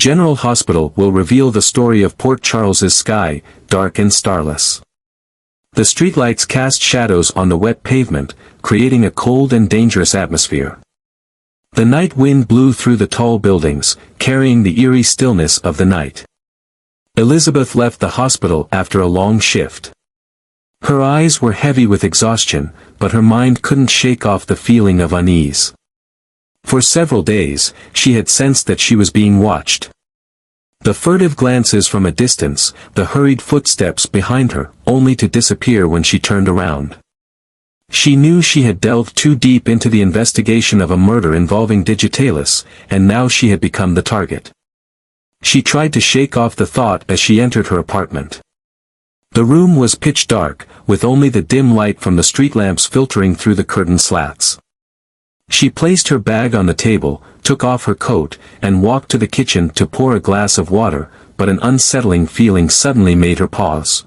General Hospital will reveal the story of Port Charles's sky, dark and starless. The streetlights cast shadows on the wet pavement, creating a cold and dangerous atmosphere. The night wind blew through the tall buildings, carrying the eerie stillness of the night. Elizabeth left the hospital after a long shift. Her eyes were heavy with exhaustion, but her mind couldn't shake off the feeling of unease. For several days, she had sensed that she was being watched. The furtive glances from a distance, the hurried footsteps behind her, only to disappear when she turned around. She knew she had delved too deep into the investigation of a murder involving Digitalis, and now she had become the target. She tried to shake off the thought as she entered her apartment. The room was pitch dark, with only the dim light from the street lamps filtering through the curtain slats. She placed her bag on the table, took off her coat, and walked to the kitchen to pour a glass of water, but an unsettling feeling suddenly made her pause.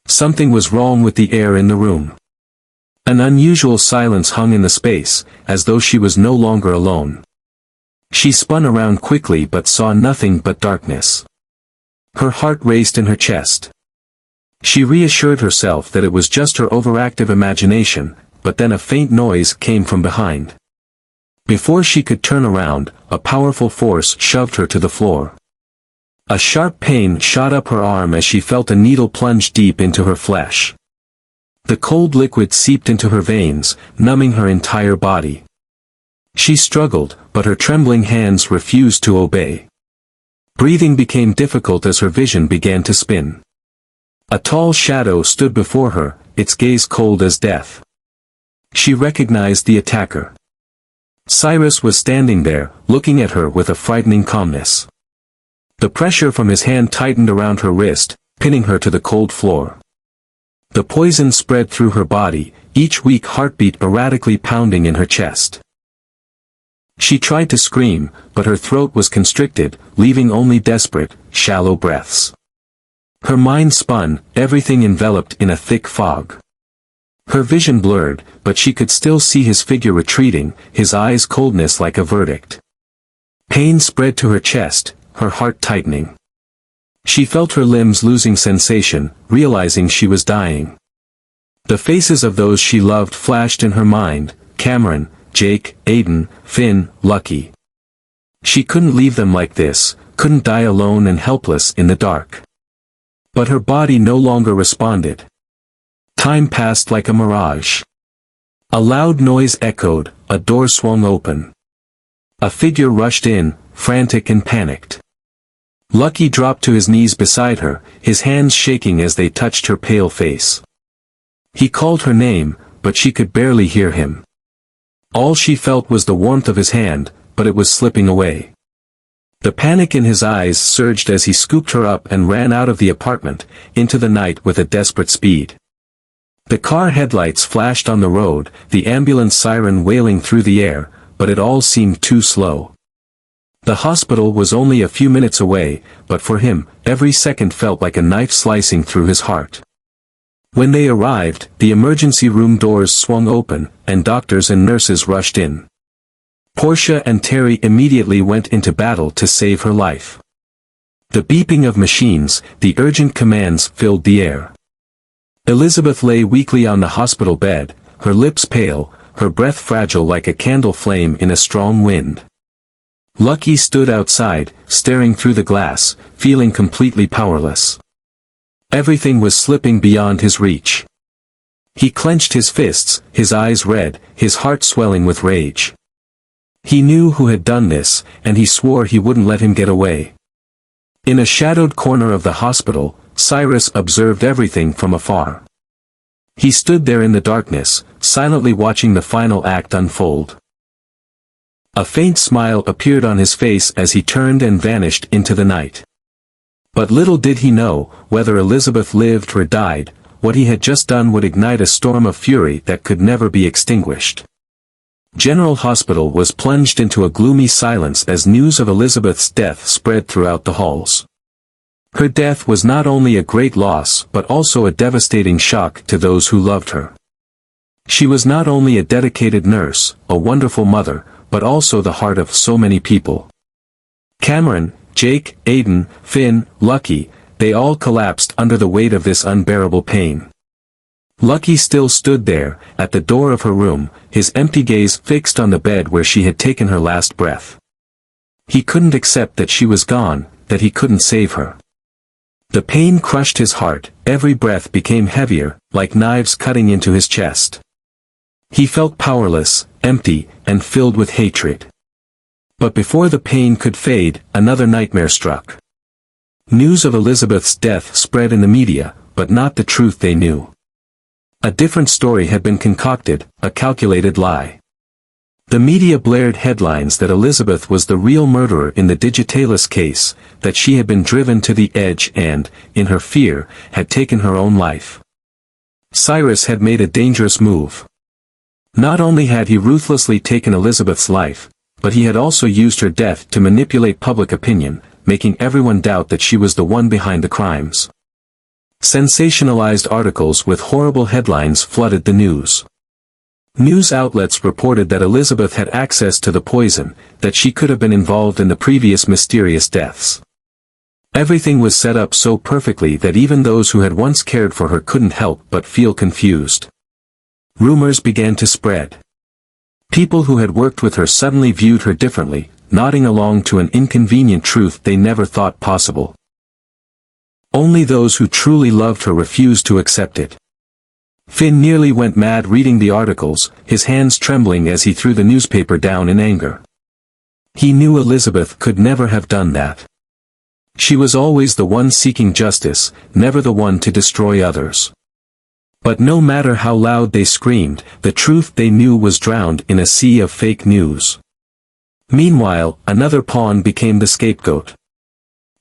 Something was wrong with the air in the room. An unusual silence hung in the space, as though she was no longer alone. She spun around quickly but saw nothing but darkness. Her heart raced in her chest. She reassured herself that it was just her overactive imagination, but then a faint noise came from behind. Before she could turn around, a powerful force shoved her to the floor. A sharp pain shot up her arm as she felt a needle plunge deep into her flesh. The cold liquid seeped into her veins, numbing her entire body. She struggled, but her trembling hands refused to obey. Breathing became difficult as her vision began to spin. A tall shadow stood before her, its gaze cold as death. She recognized the attacker. Cyrus was standing there, looking at her with a frightening calmness. The pressure from his hand tightened around her wrist, pinning her to the cold floor. The poison spread through her body, each weak heartbeat erratically pounding in her chest. She tried to scream, but her throat was constricted, leaving only desperate, shallow breaths. Her mind spun, everything enveloped in a thick fog. Her vision blurred, but she could still see his figure retreating, his eyes coldness like a verdict. Pain spread to her chest, her heart tightening. She felt her limbs losing sensation, realizing she was dying. The faces of those she loved flashed in her mind: Cameron, Jake, Aiden, Finn, Lucky. She couldn't leave them like this, couldn't die alone and helpless in the dark. But her body no longer responded. Time passed like a mirage. A loud noise echoed, a door swung open. A figure rushed in, frantic and panicked. Lucky dropped to his knees beside her, his hands shaking as they touched her pale face. He called her name, but she could barely hear him. All she felt was the warmth of his hand, but it was slipping away. The panic in his eyes surged as he scooped her up and ran out of the apartment, into the night with a desperate speed. The car headlights flashed on the road, the ambulance siren wailing through the air, but it all seemed too slow. The hospital was only a few minutes away, but for him, every second felt like a knife slicing through his heart. When they arrived, the emergency room doors swung open, and doctors and nurses rushed in. Portia and Terry immediately went into battle to save her life. The beeping of machines, the urgent commands filled the air. Elizabeth lay weakly on the hospital bed, her lips pale, her breath fragile like a candle flame in a strong wind. Lucky stood outside, staring through the glass, feeling completely powerless. Everything was slipping beyond his reach. He clenched his fists, his eyes red, his heart swelling with rage. He knew who had done this, and he swore he wouldn't let him get away. In a shadowed corner of the hospital, Cyrus observed everything from afar. He stood there in the darkness, silently watching the final act unfold. A faint smile appeared on his face as he turned and vanished into the night. But little did he know, whether Elizabeth lived or died, what he had just done would ignite a storm of fury that could never be extinguished. General Hospital was plunged into a gloomy silence as news of Elizabeth's death spread throughout the halls. Her death was not only a great loss but also a devastating shock to those who loved her. She was not only a dedicated nurse, a wonderful mother, but also the heart of so many people. Cameron, Jake, Aiden, Finn, Lucky, they all collapsed under the weight of this unbearable pain. Lucky still stood there, at the door of her room, his empty gaze fixed on the bed where she had taken her last breath. He couldn't accept that she was gone, that he couldn't save her. The pain crushed his heart, every breath became heavier, like knives cutting into his chest. He felt powerless, empty, and filled with hatred. But before the pain could fade, another nightmare struck. News of Elizabeth's death spread in the media, but not the truth they knew. A different story had been concocted, a calculated lie. The media blared headlines that Elizabeth was the real murderer in the Digitalis case, that she had been driven to the edge and, in her fear, had taken her own life. Cyrus had made a dangerous move. Not only had he ruthlessly taken Elizabeth's life, but he had also used her death to manipulate public opinion, making everyone doubt that she was the one behind the crimes. Sensationalized articles with horrible headlines flooded the news. News outlets reported that Elizabeth had access to the poison, that she could have been involved in the previous mysterious deaths. Everything was set up so perfectly that even those who had once cared for her couldn't help but feel confused. Rumors began to spread. People who had worked with her suddenly viewed her differently, nodding along to an inconvenient truth they never thought possible. Only those who truly loved her refused to accept it. Finn nearly went mad reading the articles, his hands trembling as he threw the newspaper down in anger. He knew Elizabeth could never have done that. She was always the one seeking justice, never the one to destroy others. But no matter how loud they screamed, the truth they knew was drowned in a sea of fake news. Meanwhile, another pawn became the scapegoat.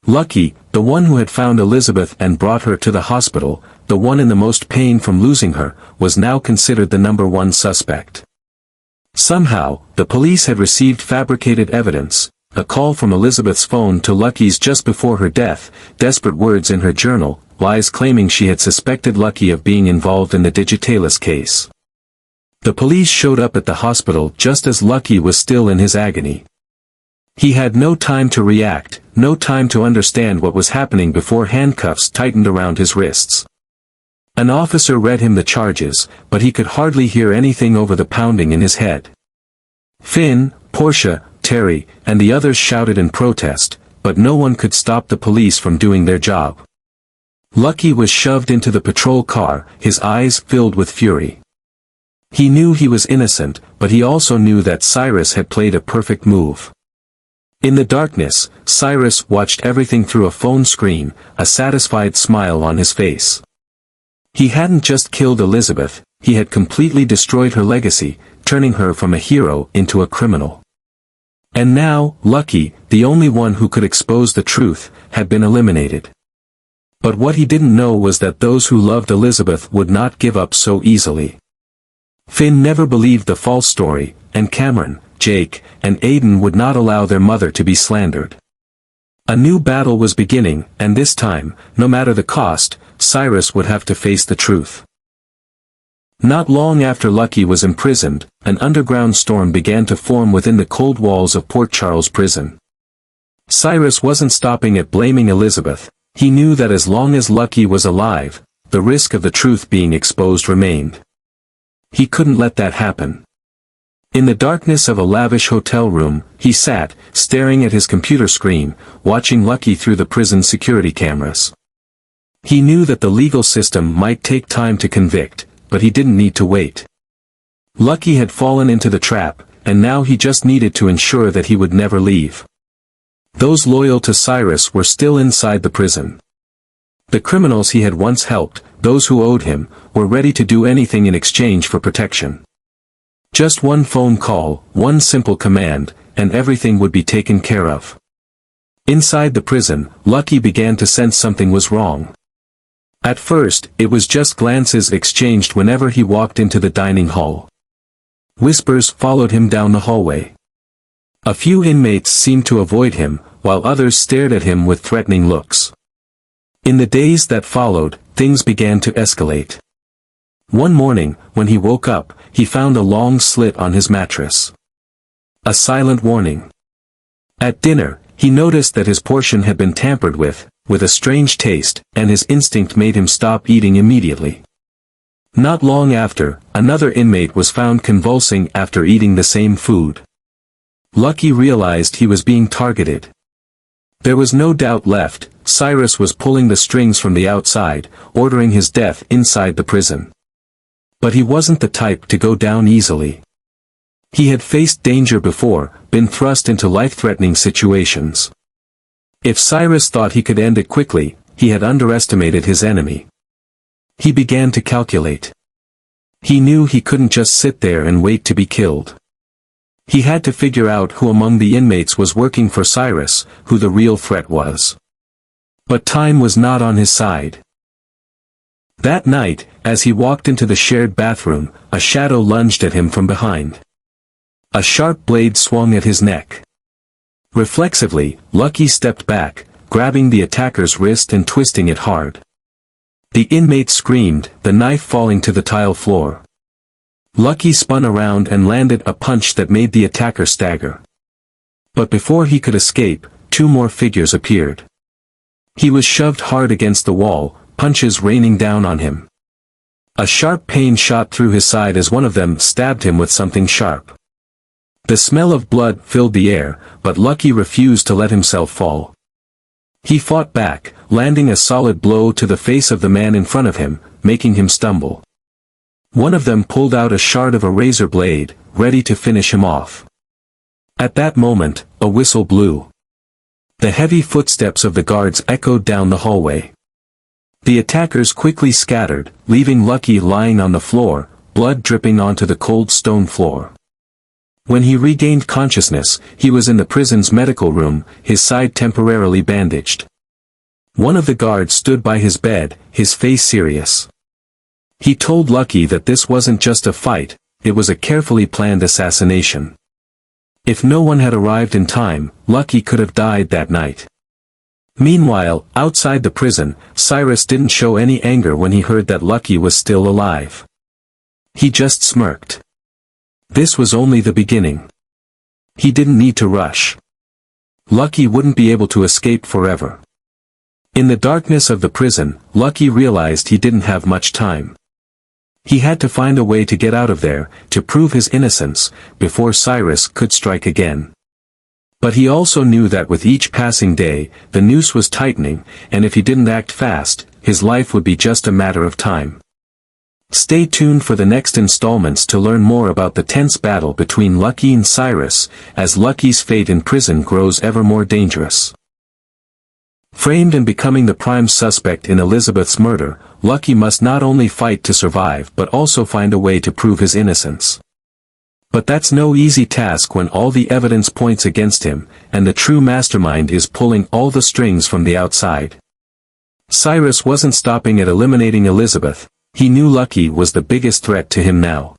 Lucky, the one who had found Elizabeth and brought her to the hospital, the one in the most pain from losing her, was now considered the number one suspect. Somehow, the police had received fabricated evidence, a call from Elizabeth's phone to Lucky's just before her death, desperate words in her journal, lies claiming she had suspected Lucky of being involved in the Digitalis case. The police showed up at the hospital just as Lucky was still in his agony. He had no time to react, no time to understand what was happening before handcuffs tightened around his wrists. An officer read him the charges, but he could hardly hear anything over the pounding in his head. Finn, Portia, Terry, and the others shouted in protest, but no one could stop the police from doing their job. Lucky was shoved into the patrol car, his eyes filled with fury. He knew he was innocent, but he also knew that Cyrus had played a perfect move. In the darkness, Cyrus watched everything through a phone screen, a satisfied smile on his face. He hadn't just killed Elizabeth, he had completely destroyed her legacy, turning her from a hero into a criminal. And now, Lucky, the only one who could expose the truth, had been eliminated. But what he didn't know was that those who loved Elizabeth would not give up so easily. Finn never believed the false story, and Cameron, Jake, and Aiden would not allow their mother to be slandered. A new battle was beginning, and this time, no matter the cost, Cyrus would have to face the truth. Not long after Lucky was imprisoned, an underground storm began to form within the cold walls of Port Charles prison. Cyrus wasn't stopping at blaming Elizabeth. He knew that as long as Lucky was alive, the risk of the truth being exposed remained. He couldn't let that happen. In the darkness of a lavish hotel room, he sat, staring at his computer screen, watching Lucky through the prison security cameras. He knew that the legal system might take time to convict, but he didn't need to wait. Lucky had fallen into the trap, and now he just needed to ensure that he would never leave. Those loyal to Cyrus were still inside the prison. The criminals he had once helped, those who owed him, were ready to do anything in exchange for protection. Just one phone call, one simple command, and everything would be taken care of. Inside the prison, Lucky began to sense something was wrong. At first, it was just glances exchanged whenever he walked into the dining hall. Whispers followed him down the hallway. A few inmates seemed to avoid him, while others stared at him with threatening looks. In the days that followed, things began to escalate. One morning, when he woke up, he found a long slit on his mattress. A silent warning. At dinner, He noticed that his portion had been tampered with a strange taste, and his instinct made him stop eating immediately. Not long after, another inmate was found convulsing after eating the same food. Lucky realized he was being targeted. There was no doubt left, Cyrus was pulling the strings from the outside, ordering his death inside the prison. But he wasn't the type to go down easily. He had faced danger before, been thrust into life-threatening situations. If Cyrus thought he could end it quickly, he had underestimated his enemy. He began to calculate. He knew he couldn't just sit there and wait to be killed. He had to figure out who among the inmates was working for Cyrus, who the real threat was. But time was not on his side. That night, as he walked into the shared bathroom, a shadow lunged at him from behind. A sharp blade swung at his neck. Reflexively, Lucky stepped back, grabbing the attacker's wrist and twisting it hard. The inmate screamed, the knife falling to the tile floor. Lucky spun around and landed a punch that made the attacker stagger. But before he could escape, two more figures appeared. He was shoved hard against the wall, punches raining down on him. A sharp pain shot through his side as one of them stabbed him with something sharp. The smell of blood filled the air, but Lucky refused to let himself fall. He fought back, landing a solid blow to the face of the man in front of him, making him stumble. One of them pulled out a shard of a razor blade, ready to finish him off. At that moment, a whistle blew. The heavy footsteps of the guards echoed down the hallway. The attackers quickly scattered, leaving Lucky lying on the floor, blood dripping onto the cold stone floor. When he regained consciousness, he was in the prison's medical room, his side temporarily bandaged. One of the guards stood by his bed, his face serious. He told Lucky that this wasn't just a fight, it was a carefully planned assassination. If no one had arrived in time, Lucky could have died that night. Meanwhile, outside the prison, Cyrus didn't show any anger when he heard that Lucky was still alive. He just smirked. This was only the beginning. He didn't need to rush. Lucky wouldn't be able to escape forever. In the darkness of the prison, Lucky realized he didn't have much time. He had to find a way to get out of there, to prove his innocence, before Cyrus could strike again. But he also knew that with each passing day, the noose was tightening, and if he didn't act fast, his life would be just a matter of time. Stay tuned for the next installments to learn more about the tense battle between Lucky and Cyrus, as Lucky's fate in prison grows ever more dangerous. Framed and becoming the prime suspect in Elizabeth's murder, Lucky must not only fight to survive but also find a way to prove his innocence. But that's no easy task when all the evidence points against him, and the true mastermind is pulling all the strings from the outside. Cyrus wasn't stopping at eliminating Elizabeth, he knew Lucky was the biggest threat to him now.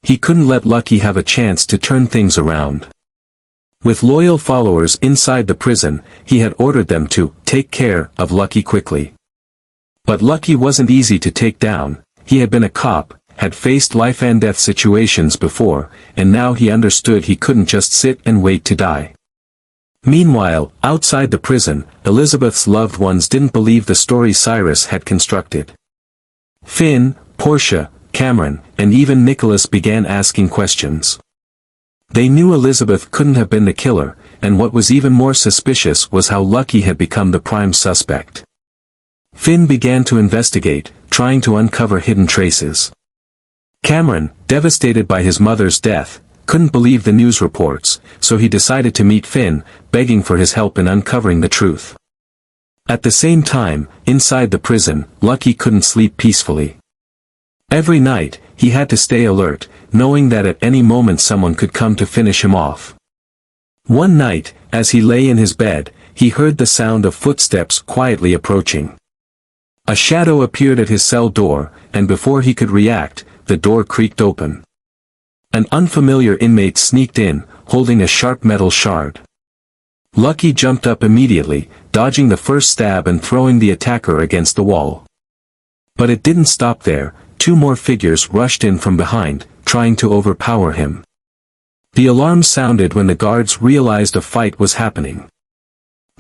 He couldn't let Lucky have a chance to turn things around. With loyal followers inside the prison, he had ordered them to take care of Lucky quickly. But Lucky wasn't easy to take down. He had been a cop, had faced life-and-death situations before, and now he understood he couldn't just sit and wait to die. Meanwhile, outside the prison, Elizabeth's loved ones didn't believe the story Cyrus had constructed. Finn, Portia, Cameron, and even Nicholas began asking questions. They knew Elizabeth couldn't have been the killer, and what was even more suspicious was how Lucky had become the prime suspect. Finn began to investigate, trying to uncover hidden traces. Cameron, devastated by his mother's death, couldn't believe the news reports, so he decided to meet Finn, begging for his help in uncovering the truth. At the same time, inside the prison, Lucky couldn't sleep peacefully. Every night, he had to stay alert, knowing that at any moment someone could come to finish him off. One night, as he lay in his bed, he heard the sound of footsteps quietly approaching. A shadow appeared at his cell door, and before he could react, the door creaked open. An unfamiliar inmate sneaked in, holding a sharp metal shard. Lucky jumped up immediately, dodging the first stab and throwing the attacker against the wall. But it didn't stop there. Two more figures rushed in from behind, trying to overpower him. The alarm sounded when the guards realized a fight was happening.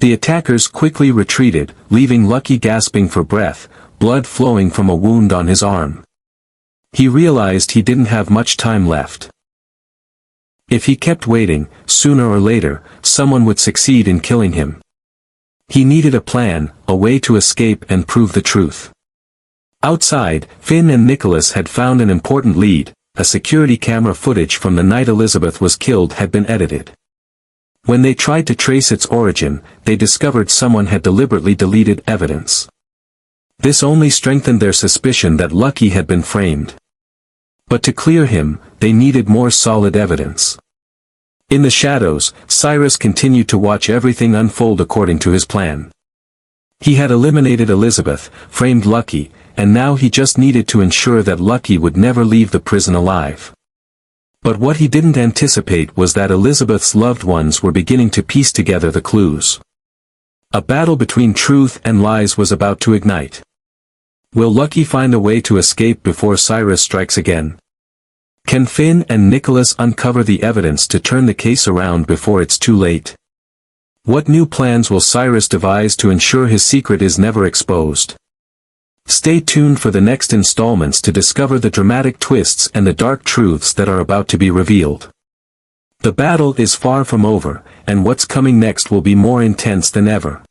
The attackers quickly retreated, leaving Lucky gasping for breath, blood flowing from a wound on his arm. He realized he didn't have much time left. If he kept waiting, sooner or later, someone would succeed in killing him. He needed a plan, a way to escape and prove the truth. Outside, Finn and Nicholas had found an important lead. A security camera footage from the night Elizabeth was killed had been edited. When they tried to trace its origin, they discovered someone had deliberately deleted evidence. This only strengthened their suspicion that Lucky had been framed. But to clear him, they needed more solid evidence. In the shadows, Cyrus continued to watch everything unfold according to his plan. He had eliminated Elizabeth, framed Lucky, and now he just needed to ensure that Lucky would never leave the prison alive. But what he didn't anticipate was that Elizabeth's loved ones were beginning to piece together the clues. A battle between truth and lies was about to ignite. Will Lucky find a way to escape before Cyrus strikes again? Can Finn and Nicholas uncover the evidence to turn the case around before it's too late? What new plans will Cyrus devise to ensure his secret is never exposed? Stay tuned for the next installments to discover the dramatic twists and the dark truths that are about to be revealed. The battle is far from over, and what's coming next will be more intense than ever.